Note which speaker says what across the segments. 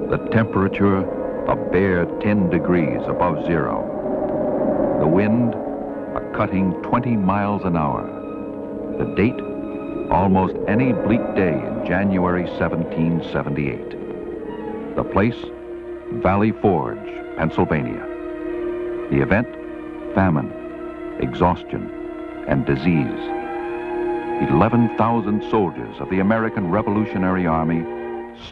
Speaker 1: The temperature, a bare 10 degrees above zero. The wind, a cutting 20 miles an hour. The date, almost any bleak day in January 1778. The place, Valley Forge, Pennsylvania. The event, famine, exhaustion, and disease. 11,000 soldiers of the American Revolutionary Army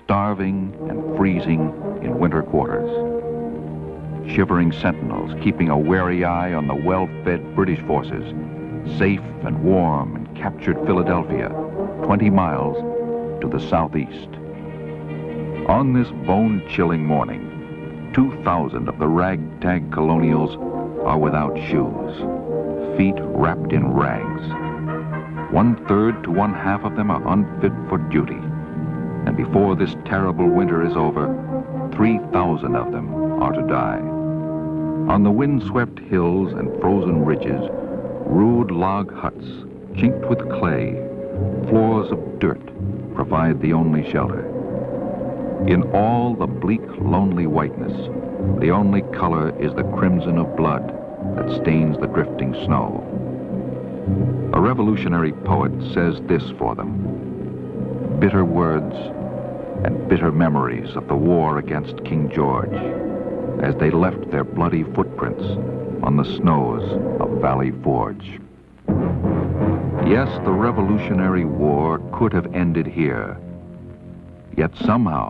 Speaker 1: starving and freezing in winter quarters. Shivering sentinels keeping a wary eye on the well-fed British forces, safe and warm in captured Philadelphia, 20 miles to the southeast. On this bone-chilling morning, 2,000 of the ragtag colonials are without shoes, feet wrapped in rags. 1/3 to 1/2 of them are unfit for duty. And before this terrible winter is over, 3,000 of them are to die. On the windswept hills and frozen ridges, rude log huts, chinked with clay, floors of dirt, provide the only shelter. In all the bleak, lonely whiteness, the only color is the crimson of blood that stains the drifting snow. A revolutionary poet says this for them: bitter words and bitter memories of the war against King George as they left their bloody footprints on the snows of Valley Forge. Yes, the Revolutionary War could have ended here. Yet somehow,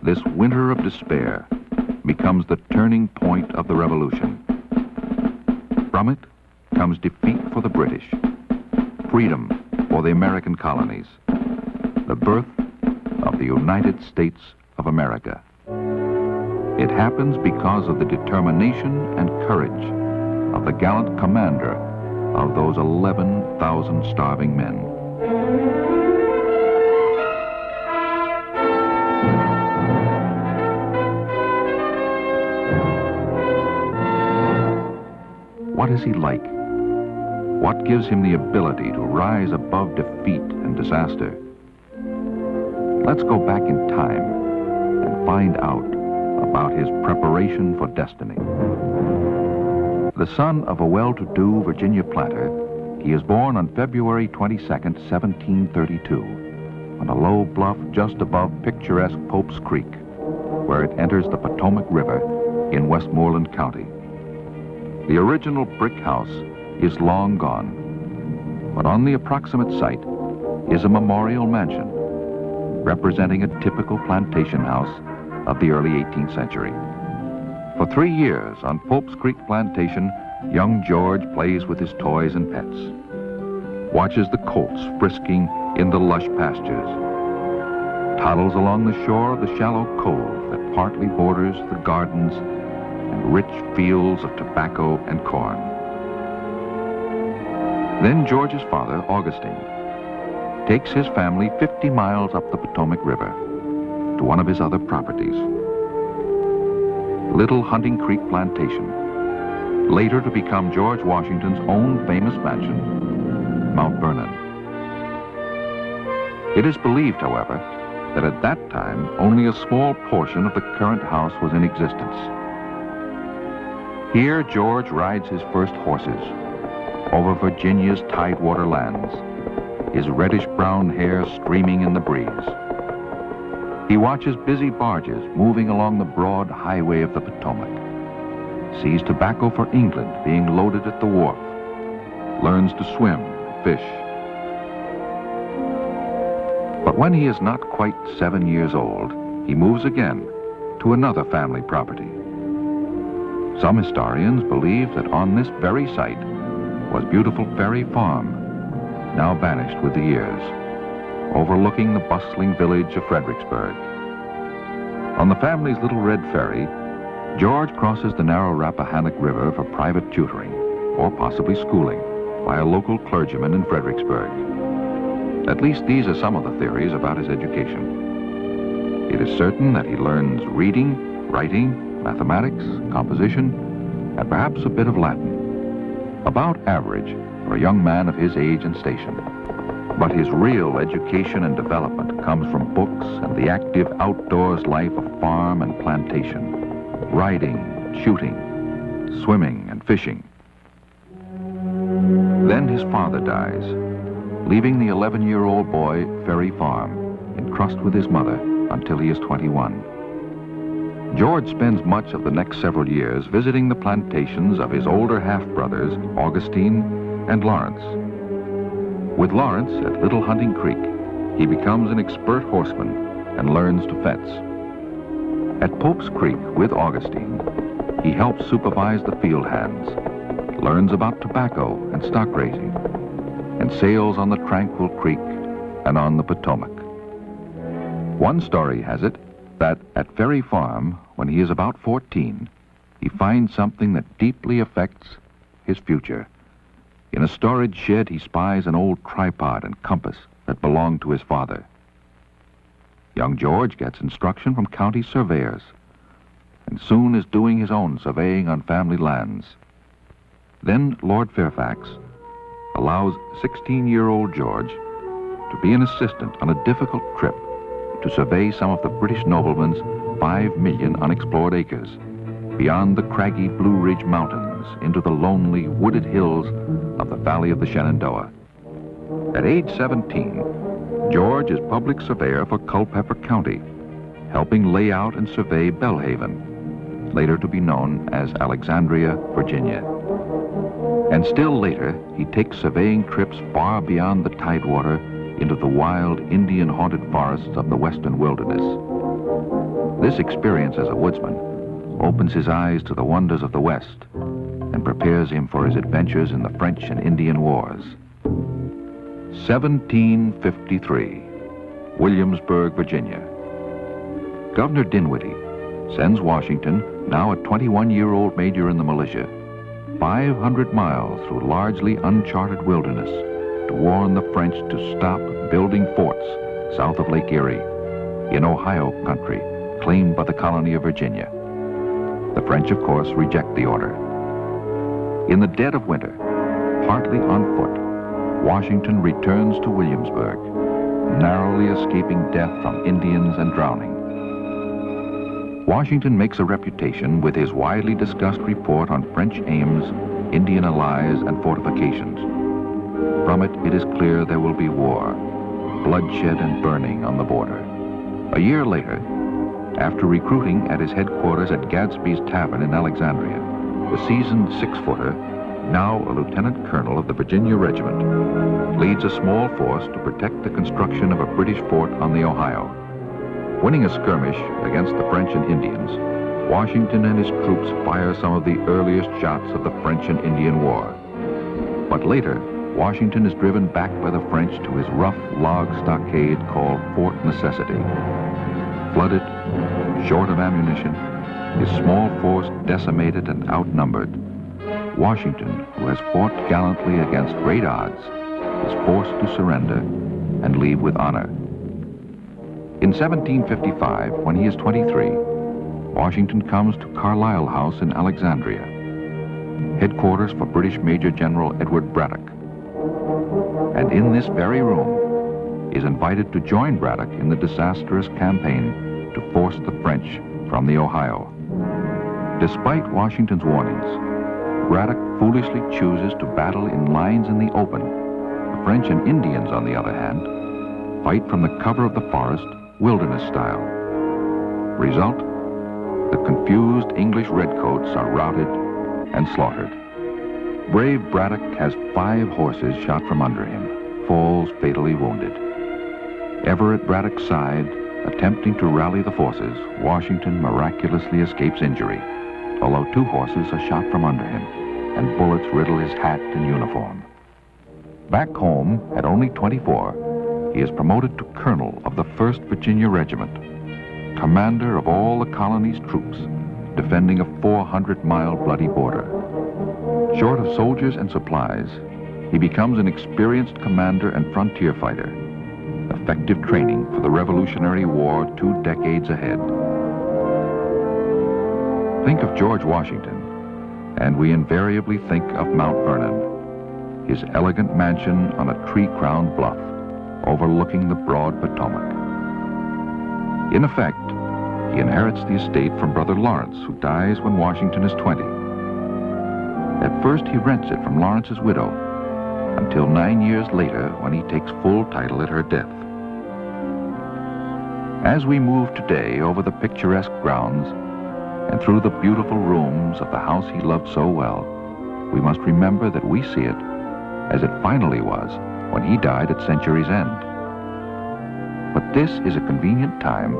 Speaker 1: this winter of despair becomes the turning point of the revolution. From it comes defeat for the British, freedom for the American colonies, the birth of the United States of America. It happens because of the determination and courage of the gallant commander of those 11,000 starving men. What is he like? What gives him the ability to rise above defeat and disaster? Let's go back in time and find out about his preparation for destiny. The son of a well-to-do Virginia planter, he is born on February 22nd, 1732, on a low bluff just above picturesque Pope's Creek, where it enters the Potomac River in Westmoreland County. The original brick house is long gone, but on the approximate site is a memorial mansion representing a typical plantation house of the early 18th century. For 3 years on Pope's Creek Plantation, young George plays with his toys and pets, watches the colts frisking in the lush pastures, toddles along the shore of the shallow cove that partly borders the gardens and rich fields of tobacco and corn. Then George's father, Augustine, takes his family 50 miles up the Potomac River to one of his other properties, Little Hunting Creek Plantation, later to become George Washington's own famous mansion, Mount Vernon. It is believed, however, that at that time only a small portion of the current house was in existence. Here George rides his first horses over Virginia's tidewater lands, his reddish-brown hair streaming in the breeze. He watches busy barges moving along the broad highway of the Potomac, sees tobacco for England being loaded at the wharf, learns to swim and fish. But when he is not quite 7 years old, he moves again to another family property. Some historians believe that on this very site was beautiful Ferry Farm, now vanished with the years, overlooking the bustling village of Fredericksburg. On the family's little red ferry, George crosses the narrow Rappahannock River for private tutoring, or possibly schooling, by a local clergyman in Fredericksburg. At least these are some of the theories about his education. It is certain that he learns reading, writing, mathematics, composition, and perhaps a bit of Latin. About average for a young man of his age and station. But his real education and development comes from books and the active outdoors life of farm and plantation, riding, shooting, swimming, and fishing. Then his father dies, leaving the 11-year-old boy Ferry Farm in crust with his mother until he is 21. George spends much of the next several years visiting the plantations of his older half-brothers, Augustine and Lawrence. With Lawrence at Little Hunting Creek, he becomes an expert horseman and learns to fence. At Pope's Creek with Augustine, he helps supervise the field hands, learns about tobacco and stock raising, and sails on the tranquil creek and on the Potomac. One story has it that at Ferry Farm, when he is about 14, he finds something that deeply affects his future. In a storage shed, he spies an old tripod and compass that belonged to his father. Young George gets instruction from county surveyors and soon is doing his own surveying on family lands. Then Lord Fairfax allows 16-year-old George to be an assistant on a difficult trip to survey some of the British nobleman's 5 million unexplored acres beyond the craggy Blue Ridge Mountains into the lonely wooded hills of the valley of the Shenandoah. At age 17, George is public surveyor for Culpeper County, helping lay out and survey Belhaven, later to be known as Alexandria, Virginia. And still later, he takes surveying trips far beyond the tidewater into the wild Indian-haunted forests of the western wilderness. This experience as a woodsman opens his eyes to the wonders of the West and prepares him for his adventures in the French and Indian Wars. 1753, Williamsburg, Virginia. Governor Dinwiddie sends Washington, now a 21-year-old major in the militia, 500 miles through largely uncharted wilderness to warn the French to stop building forts south of Lake Erie, in Ohio country, claimed by the colony of Virginia. The French, of course, reject the order. In the dead of winter, partly on foot, Washington returns to Williamsburg, narrowly escaping death from Indians and drowning. Washington makes a reputation with his widely discussed report on French aims, Indian allies, and fortifications. From it, it is clear there will be war, bloodshed and burning on the border. A year later, after recruiting at his headquarters at Gadsby's Tavern in Alexandria, the seasoned six-footer, now a lieutenant colonel of the Virginia Regiment, leads a small force to protect the construction of a British fort on the Ohio. Winning a skirmish against the French and Indians, Washington and his troops fire some of the earliest shots of the French and Indian War. But later, Washington is driven back by the French to his rough log stockade called Fort Necessity. Flooded, short of ammunition, his small force decimated and outnumbered, Washington, who has fought gallantly against great odds, is forced to surrender and leave with honor. In 1755, when he is 23, Washington comes to Carlisle House in Alexandria, headquarters for British Major General Edward Braddock. And in this very room is invited to join Braddock in the disastrous campaign to force the French from the Ohio. Despite Washington's warnings, Braddock foolishly chooses to battle in lines in the open. The French and Indians, on the other hand, fight from the cover of the forest, wilderness style. Result, the confused English redcoats are routed and slaughtered. Brave Braddock has 5 horses shot from under him, falls fatally wounded. Ever at Braddock's side, attempting to rally the forces, Washington miraculously escapes injury, although 2 horses are shot from under him, and bullets riddle his hat and uniform. Back home, at only 24, he is promoted to colonel of the 1st Virginia Regiment, commander of all the colony's troops, defending a 400-mile bloody border. Short of soldiers and supplies, he becomes an experienced commander and frontier fighter, effective training for the Revolutionary War 2 decades ahead. Think of George Washington, and we invariably think of Mount Vernon, his elegant mansion on a tree-crowned bluff, overlooking the broad Potomac. In effect, he inherits the estate from Brother Lawrence, who dies when Washington is 20. At first, he rents it from Lawrence's widow, until 9 years later when he takes full title at her death. As we move today over the picturesque grounds and through the beautiful rooms of the house he loved so well, we must remember that we see it as it finally was when he died at century's end. But this is a convenient time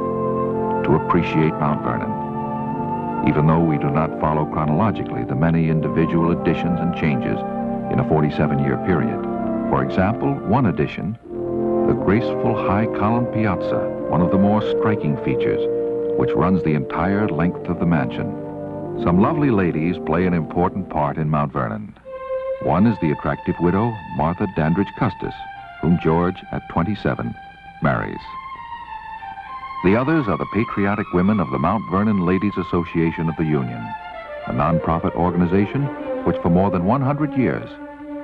Speaker 1: to appreciate Mount Vernon, even though we do not follow chronologically the many individual additions and changes in a 47-year period. For example, one addition, the graceful high-column piazza, one of the more striking features, which runs the entire length of the mansion. Some lovely ladies play an important part in Mount Vernon. One is the attractive widow, Martha Dandridge Custis, whom George, at 27, marries. The others are the patriotic women of the Mount Vernon Ladies Association of the Union, a nonprofit organization which for more than 100 years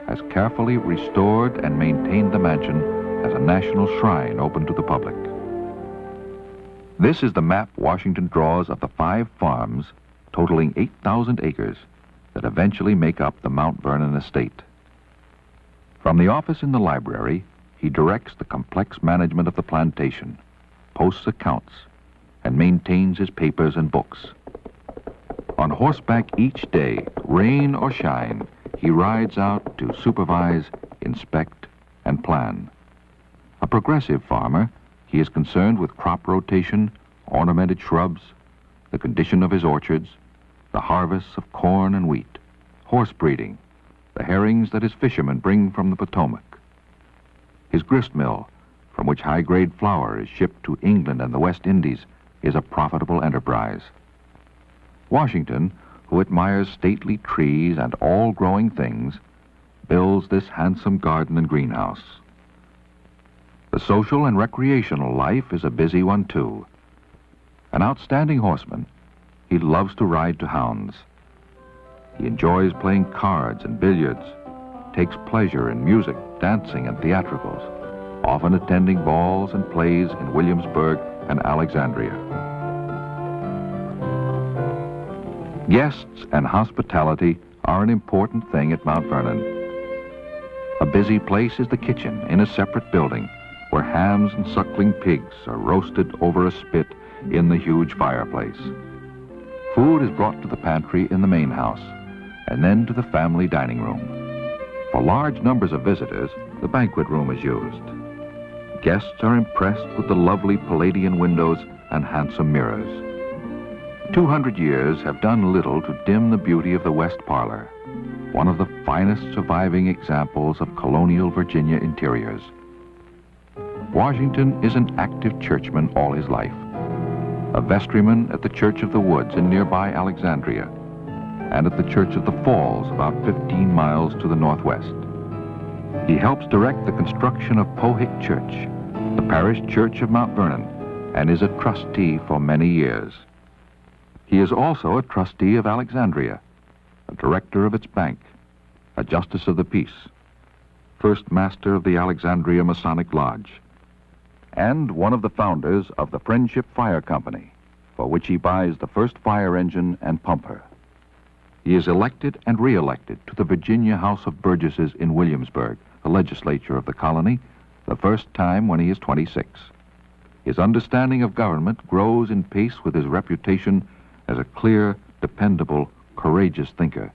Speaker 1: has carefully restored and maintained the mansion as a national shrine open to the public. This is the map Washington draws of the 5 farms totaling 8,000 acres that eventually make up the Mount Vernon estate. From the office in the library, he directs the complex management of the plantation, posts accounts, and maintains his papers and books. On horseback each day, rain or shine, he rides out to supervise, inspect, and plan. A progressive farmer, he is concerned with crop rotation, ornamented shrubs, the condition of his orchards, the harvests of corn and wheat, horse breeding, the herrings that his fishermen bring from the Potomac. His grist mill, from which high-grade flour is shipped to England and the West Indies, is a profitable enterprise. Washington, who admires stately trees and all growing things, builds this handsome garden and greenhouse. The social and recreational life is a busy one, too. An outstanding horseman, he loves to ride to hounds. He enjoys playing cards and billiards, takes pleasure in music, dancing, and theatricals, often attending balls and plays in Williamsburg and Alexandria. Guests and hospitality are an important thing at Mount Vernon. A busy place is the kitchen in a separate building, where hams and suckling pigs are roasted over a spit in the huge fireplace. Food is brought to the pantry in the main house, and then to the family dining room. For large numbers of visitors, the banquet room is used. Guests are impressed with the lovely Palladian windows and handsome mirrors. 200 years have done little to dim the beauty of the West Parlor, one of the finest surviving examples of colonial Virginia interiors. Washington is an active churchman all his life, a vestryman at the Church of the Woods in nearby Alexandria, and at the Church of the Falls about 15 miles to the northwest. He helps direct the construction of Pohick Church, the parish church of Mount Vernon, and is a trustee for many years. He is also a trustee of Alexandria, a director of its bank, a justice of the peace, first master of the Alexandria Masonic Lodge, and one of the founders of the Friendship Fire Company, for which he buys the first fire engine and pumper. He is elected and re-elected to the Virginia House of Burgesses in Williamsburg, the legislature of the colony, the first time when he is 26. His understanding of government grows in pace with his reputation as a clear, dependable, courageous thinker.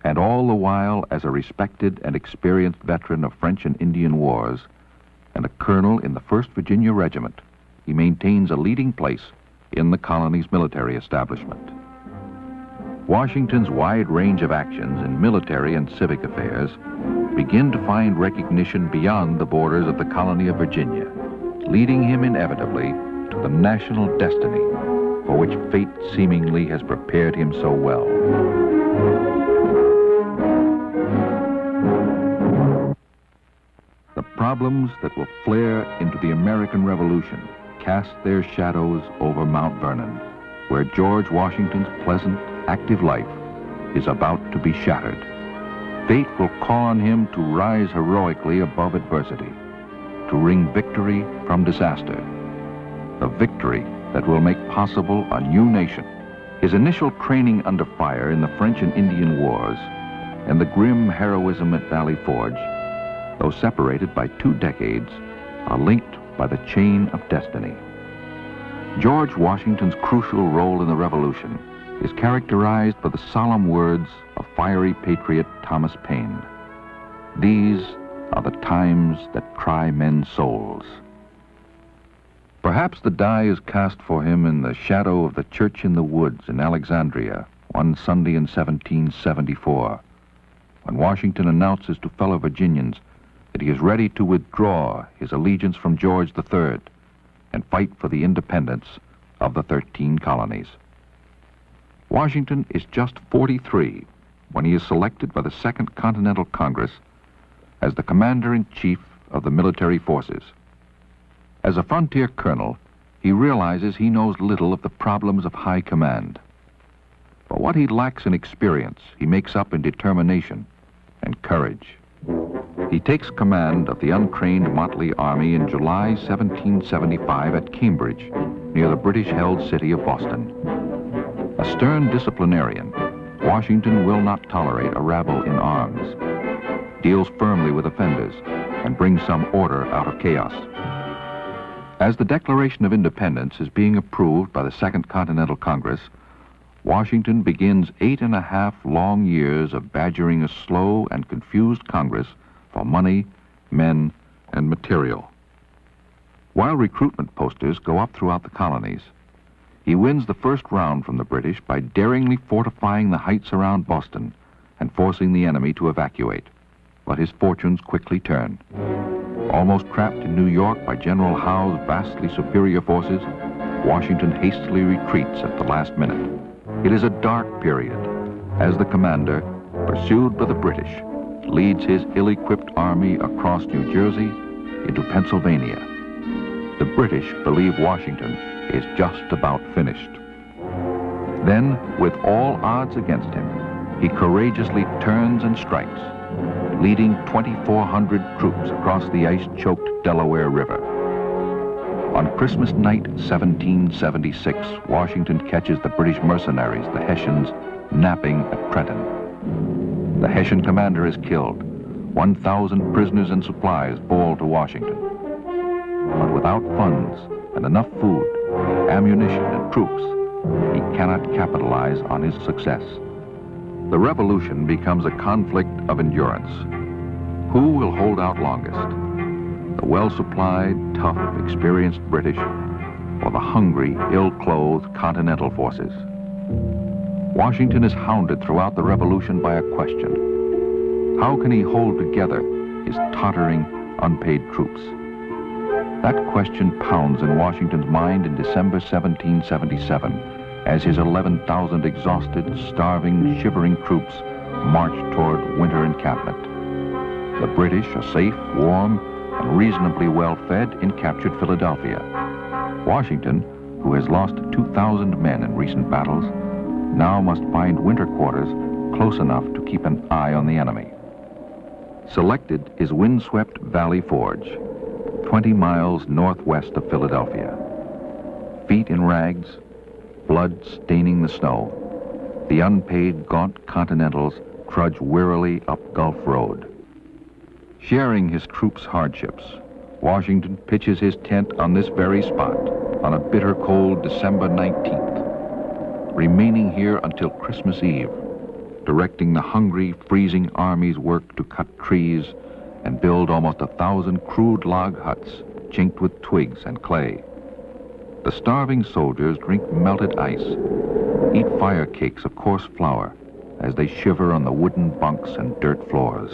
Speaker 1: And all the while, as a respected and experienced veteran of French and Indian wars, and a colonel in the 1st Virginia Regiment, he maintains a leading place in the colony's military establishment. Washington's wide range of actions in military and civic affairs begin to find recognition beyond the borders of the colony of Virginia, leading him inevitably to the national destiny for which fate seemingly has prepared him so well. The problems that will flare into the American Revolution cast their shadows over Mount Vernon, where George Washington's pleasant, active life is about to be shattered. Fate will call on him to rise heroically above adversity, to to wring victory from disaster. The victory that will make possible a new nation. His initial training under fire in the French and Indian Wars and the grim heroism at Valley Forge, though separated by 2 decades, are linked by the chain of destiny. George Washington's crucial role in the Revolution is characterized by the solemn words of fiery patriot Thomas Paine. These are the times that try men's souls. Perhaps the die is cast for him in the shadow of the church in the woods in Alexandria one Sunday in 1774, when Washington announces to fellow Virginians that he is ready to withdraw his allegiance from George III and fight for the independence of the 13 colonies. Washington is just 43 when he is selected by the Second Continental Congress as the Commander-in-Chief of the military forces. As a frontier colonel, he realizes he knows little of the problems of high command. But what he lacks in experience, he makes up in determination and courage. He takes command of the untrained motley army in July 1775 at Cambridge, near the British-held city of Boston. A stern disciplinarian, Washington will not tolerate a rabble in arms, deals firmly with offenders, and brings some order out of chaos. As the Declaration of Independence is being approved by the Second Continental Congress, Washington begins 8.5 long years of badgering a slow and confused Congress for money, men, and material. While recruitment posters go up throughout the colonies, he wins the first round from the British by daringly fortifying the heights around Boston and forcing the enemy to evacuate. But his fortunes quickly turn. Almost trapped in New York by General Howe's vastly superior forces, Washington hastily retreats at the last minute. It is a dark period as the commander, pursued by the British, leads his ill-equipped army across New Jersey into Pennsylvania. The British believe Washington is just about finished. Then, with all odds against him, he courageously turns and strikes, leading 2,400 troops across the ice-choked Delaware River. On Christmas night 1776, Washington catches the British mercenaries, the Hessians, napping at Trenton. The Hessian commander is killed. 1,000 prisoners and supplies fall to Washington. But without funds and enough food, ammunition, and troops, he cannot capitalize on his success. The revolution becomes a conflict of endurance. Who will hold out longest? The well-supplied, tough, experienced British, or the hungry, ill-clothed Continental forces? Washington is hounded throughout the Revolution by a question. How can he hold together his tottering, unpaid troops? That question pounds in Washington's mind in December 1777 as his 11,000 exhausted, starving, shivering troops march toward winter encampment. The British are safe, warm, and reasonably well-fed in captured Philadelphia. Washington, who has lost 2,000 men in recent battles, now must find winter quarters close enough to keep an eye on the enemy. Selected is windswept Valley Forge, 20 miles northwest of Philadelphia. Feet in rags, blood staining the snow, the unpaid, gaunt Continentals trudge wearily up Gulf Road. Sharing his troops' hardships, Washington pitches his tent on this very spot on a bitter cold December 19th, remaining here until Christmas Eve, directing the hungry, freezing army's work to cut trees and build almost 1,000 crude log huts chinked with twigs and clay. The starving soldiers drink melted ice, eat fire cakes of coarse flour as they shiver on the wooden bunks and dirt floors.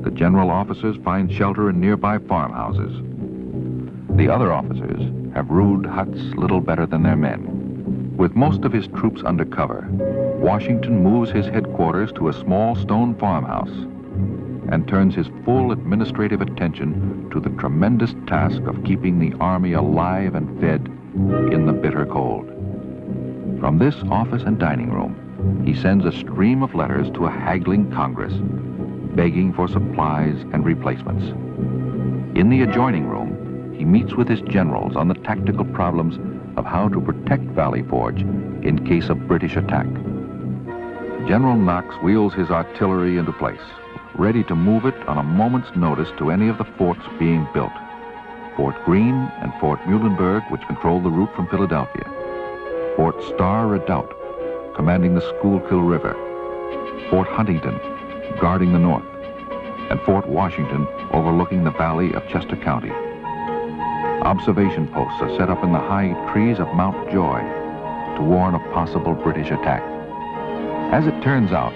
Speaker 1: The general officers find shelter in nearby farmhouses. The other officers have rude huts little better than their men. With most of his troops under cover, Washington moves his headquarters to a small stone farmhouse and turns his full administrative attention to the tremendous task of keeping the army alive and fed in the bitter cold. From this office and dining room, he sends a stream of letters to a haggling Congress, begging for supplies and replacements. In the adjoining room, he meets with his generals on the tactical problems of how to protect Valley Forge in case of British attack. General Knox wheels his artillery into place, ready to move it on a moment's notice to any of the forts being built. Fort Greene and Fort Muhlenberg, which control the route from Philadelphia. Fort Starr Redoubt, commanding the Schuylkill River. Fort Huntington, guarding the north. And Fort Washington, overlooking the valley of Chester County. Observation posts are set up in the high trees of Mount Joy to warn of possible British attack. As it turns out,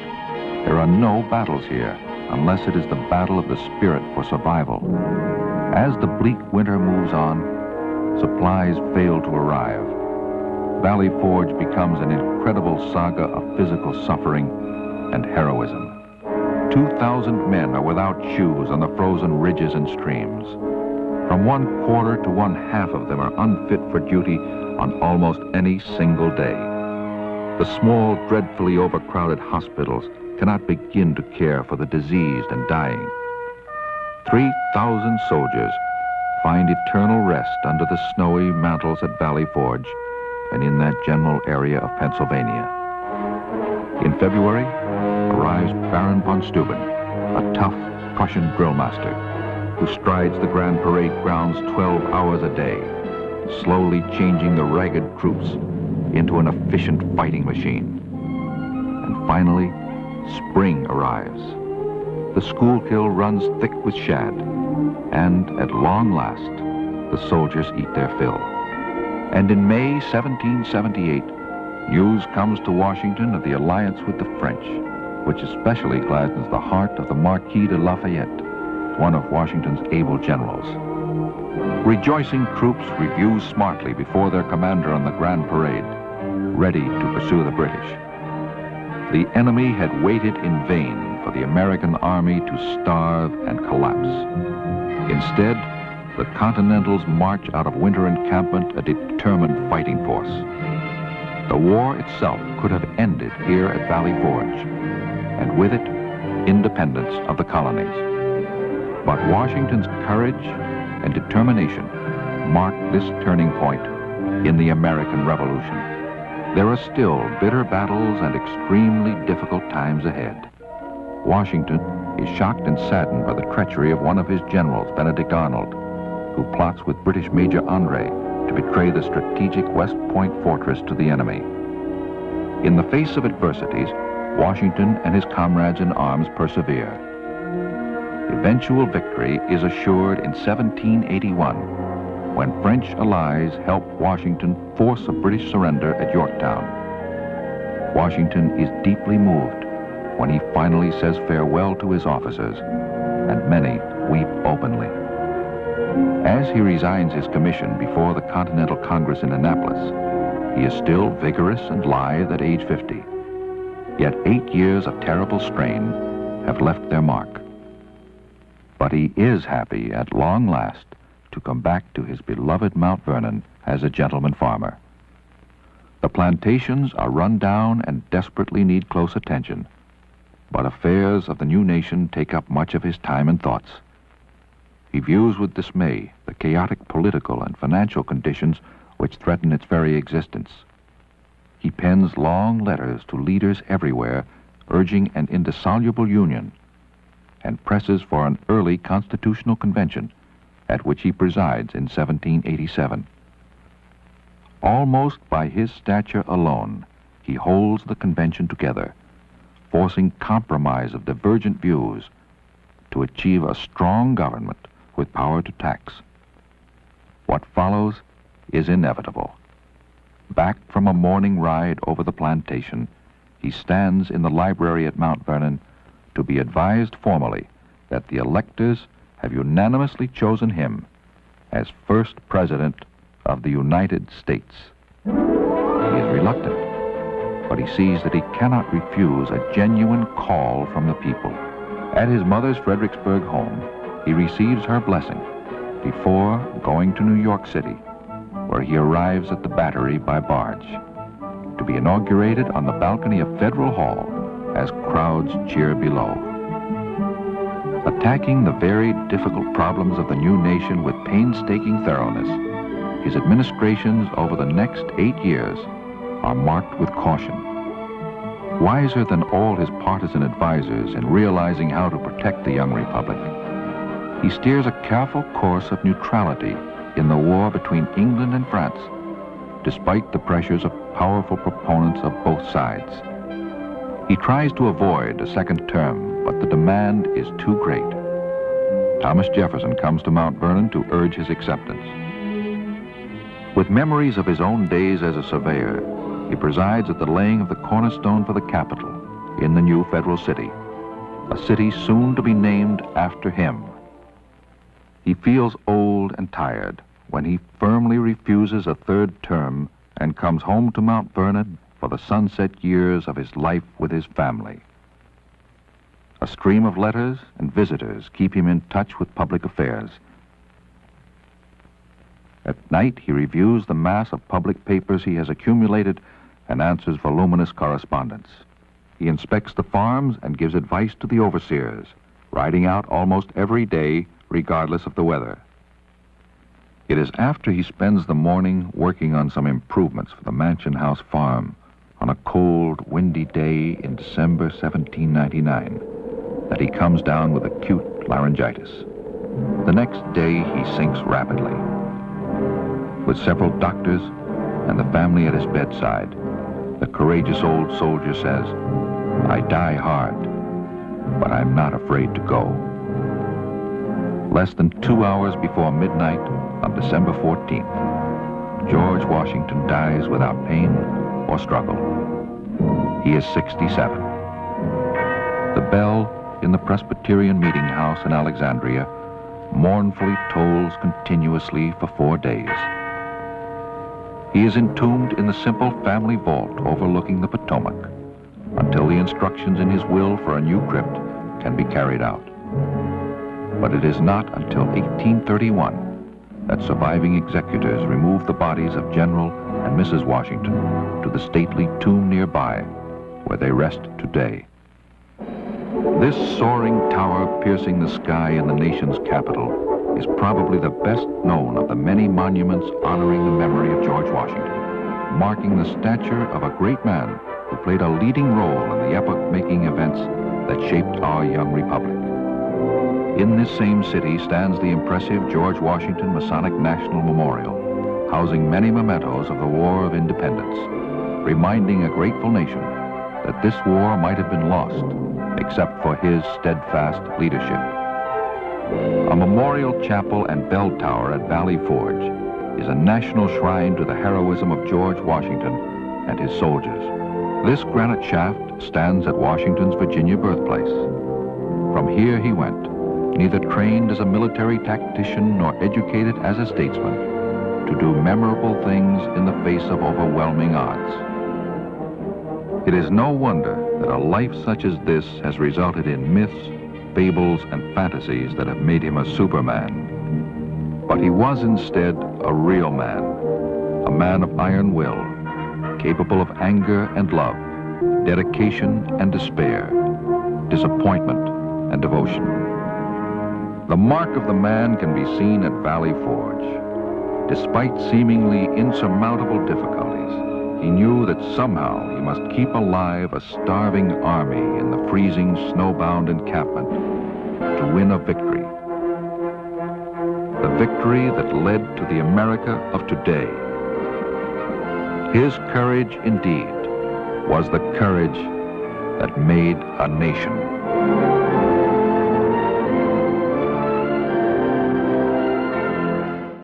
Speaker 1: there are no battles here, unless it is the battle of the spirit for survival. As the bleak winter moves on, supplies fail to arrive. Valley Forge becomes an incredible saga of physical suffering and heroism. 2,000 men are without shoes on the frozen ridges and streams. From 1/4 to 1/2 of them are unfit for duty on almost any single day. The small, dreadfully overcrowded hospitals cannot begin to care for the diseased and dying. 3,000 soldiers find eternal rest under the snowy mantles at Valley Forge and in that general area of Pennsylvania. In February arrives Baron von Steuben, a tough Prussian drill master who strides the Grand Parade grounds 12 hours a day, slowly changing the ragged troops into an efficient fighting machine. And finally, spring arrives. The Schuylkill runs thick with shad, and at long last, the soldiers eat their fill. And in May 1778, news comes to Washington of the alliance with the French, which especially gladdens the heart of the Marquis de Lafayette, one of Washington's able generals. Rejoicing troops review smartly before their commander on the Grand Parade, ready to pursue the British. The enemy had waited in vain for the American army to starve and collapse. Instead, the Continentals march out of winter encampment a determined fighting force. The war itself could have ended here at Valley Forge, and with it, independence of the colonies. But Washington's courage and determination marked this turning point in the American Revolution. There are still bitter battles and extremely difficult times ahead. Washington is shocked and saddened by the treachery of one of his generals, Benedict Arnold, who plots with British Major Andre to betray the strategic West Point fortress to the enemy. In the face of adversities, Washington and his comrades in arms persevere. Eventual victory is assured in 1781, when French allies help Washington force a British surrender at Yorktown. Washington is deeply moved when he finally says farewell to his officers, and many weep openly. As he resigns his commission before the Continental Congress in Annapolis, he is still vigorous and lithe at age 50. Yet 8 years of terrible strain have left their mark. But he is happy at long last to come back to his beloved Mount Vernon as a gentleman farmer. The plantations are run down and desperately need close attention, but affairs of the new nation take up much of his time and thoughts. He views with dismay the chaotic political and financial conditions which threaten its very existence. He pens long letters to leaders everywhere urging an indissoluble union, and presses for an early constitutional convention at which he presides in 1787. Almost by his stature alone, he holds the convention together, forcing compromise of divergent views to achieve a strong government with power to tax. What follows is inevitable. Back from a morning ride over the plantation, he stands in the library at Mount Vernon to be advised formally that the electors have unanimously chosen him as first president of the United States. He is reluctant, but he sees that he cannot refuse a genuine call from the people. At his mother's Fredericksburg home, he receives her blessing before going to New York City, where he arrives at the Battery by barge, to be inaugurated on the balcony of Federal Hall as crowds cheer below. Attacking the varied, difficult problems of the new nation with painstaking thoroughness, his administrations over the next 8 years are marked with caution. Wiser than all his partisan advisors in realizing how to protect the young republic, he steers a careful course of neutrality in the war between England and France, despite the pressures of powerful proponents of both sides. He tries to avoid a second term, but the demand is too great. Thomas Jefferson comes to Mount Vernon to urge his acceptance. With memories of his own days as a surveyor, he presides at the laying of the cornerstone for the capital in the new federal city, a city soon to be named after him. He feels old and tired when he firmly refuses a third term and comes home to Mount Vernon for the sunset years of his life with his family. A stream of letters and visitors keep him in touch with public affairs. At night, he reviews the mass of public papers he has accumulated and answers voluminous correspondence. He inspects the farms and gives advice to the overseers, riding out almost every day, regardless of the weather. It is after he spends the morning working on some improvements for the Mansion House farm on a cold, windy day in December 1799 that he comes down with acute laryngitis. The next day, he sinks rapidly. With several doctors and the family at his bedside, the courageous old soldier says, "I die hard, but I'm not afraid to go." Less than 2 hours before midnight on December 14th, George Washington dies without pain or struggle. He is 67. The bell in the Presbyterian meeting house in Alexandria mournfully tolls continuously for 4 days. He is entombed in the simple family vault overlooking the Potomac until the instructions in his will for a new crypt can be carried out. But it is not until 1831 that surviving executors remove the bodies of General and Mrs. Washington to the stately tomb nearby, where they rest today. This soaring tower piercing the sky in the nation's capital is probably the best known of the many monuments honoring the memory of George Washington, marking the stature of a great man who played a leading role in the epoch-making events that shaped our young republic. In this same city stands the impressive George Washington Masonic National Memorial, housing many mementos of the War of Independence, reminding a grateful nation that this war might have been lost except for his steadfast leadership. A memorial chapel and bell tower at Valley Forge is a national shrine to the heroism of George Washington and his soldiers. This granite shaft stands at Washington's Virginia birthplace. From here he went, neither trained as a military tactician nor educated as a statesman, to do memorable things in the face of overwhelming odds. It is no wonder that a life such as this has resulted in myths, fables, and fantasies that have made him a superman. But he was instead a real man, a man of iron will, capable of anger and love, dedication and despair, disappointment and devotion. The mark of the man can be seen at Valley Forge. Despite seemingly insurmountable difficulties, he knew that somehow he must keep alive a starving army in the freezing, snowbound encampment to win a victory. The victory that led to the America of today. His courage, indeed, was the courage that made a nation.